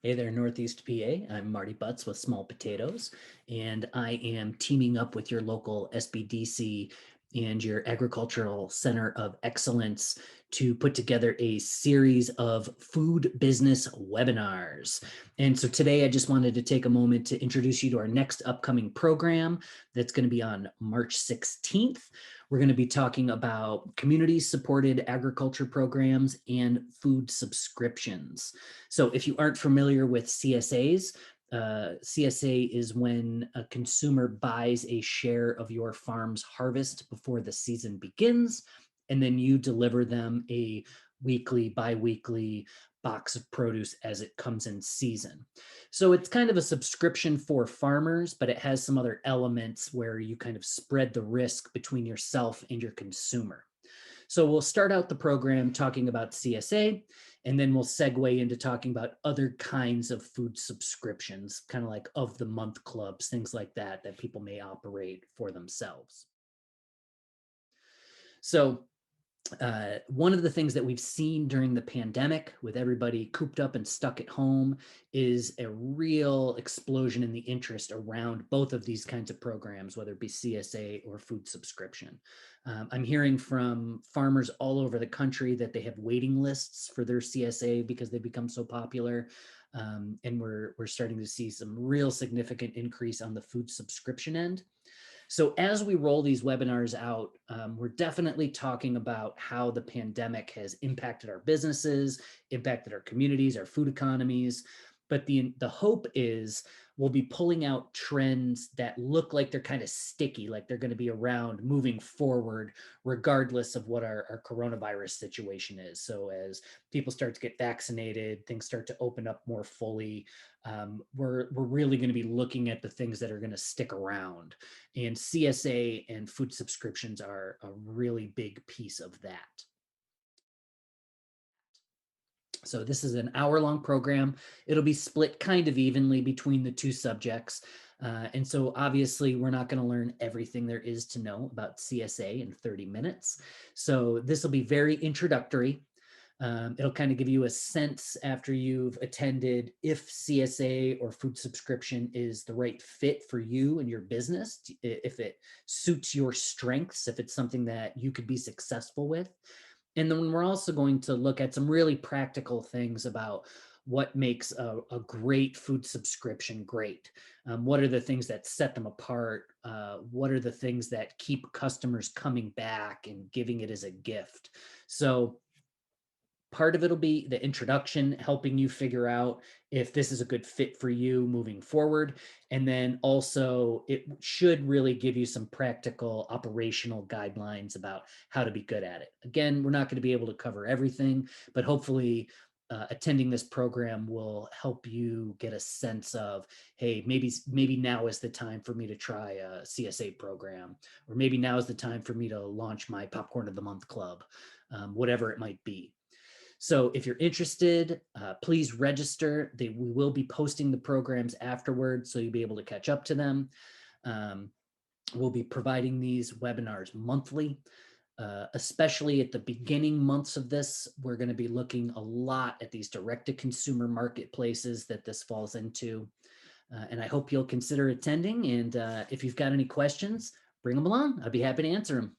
Hey there, Northeast PA. I'm Marty Butts with Small Potatoes, and I am teaming up with your local SBDC and your Agricultural Center of Excellence to put together a series of food business webinars. And so today I just wanted to take a moment to introduce you to our next upcoming program that's going to be on March 16th. We're going to be talking about community-supported agriculture programs and food subscriptions. So if you aren't familiar with CSAs, CSA is when a consumer buys a share of your farm's harvest before the season begins, and then you deliver them a weekly, bi-weekly box of produce as it comes in season. So it's kind of a subscription for farmers, but it has some other elements where you kind of spread the risk between yourself and your consumer. So we'll start out the program talking about CSA, and then we'll segue into talking about other kinds of food subscriptions, kind of like of the month clubs, things like that, that people may operate for themselves. So one of the things that we've seen during the pandemic with everybody cooped up and stuck at home is a real explosion in the interest around both of these kinds of programs, whether it be CSA or food subscription. I'm hearing from farmers all over the country that they have waiting lists for their CSA because they become so popular. And we're starting to see some real significant increase on the food subscription end. So as we roll these webinars out, we're definitely talking about how the pandemic has impacted our businesses, impacted our communities, our food economies. But the hope is we'll be pulling out trends that look like they're kind of sticky, like they're going to be around moving forward, regardless of what our coronavirus situation is. So as people start to get vaccinated, things start to open up more fully. We're really going to be looking at the things that are going to stick around. And CSA and food subscriptions are a really big piece of that. So this is an hour-long program. It'll be split kind of evenly between the two subjects. And so obviously we're not going to learn everything there is to know about CSA in 30 minutes. So this will be very introductory. It'll kind of give you a sense after you've attended if CSA or food subscription is the right fit for you and your business, if it suits your strengths, if it's something that you could be successful with. And then we're also going to look at some really practical things about what makes a great food subscription great. What are the things that set them apart? What are the things that keep customers coming back and giving it as a gift? So part of it'll be the introduction, helping you figure out if this is a good fit for you moving forward. And then also it should really give you some practical operational guidelines about how to be good at it. Again, we're not going to be able to cover everything, but hopefully attending this program will help you get a sense of, hey, maybe now is the time for me to try a CSA program, or maybe now is the time for me to launch my Popcorn of the Month Club, whatever it might be. So if you're interested, please register. We will be posting the programs afterwards, so you'll be able to catch up to them. We'll be providing these webinars monthly, especially at the beginning months of this. We're going to be looking a lot at these direct-to-consumer marketplaces that this falls into. And I hope you'll consider attending. And if you've got any questions, bring them along. I'd be happy to answer them.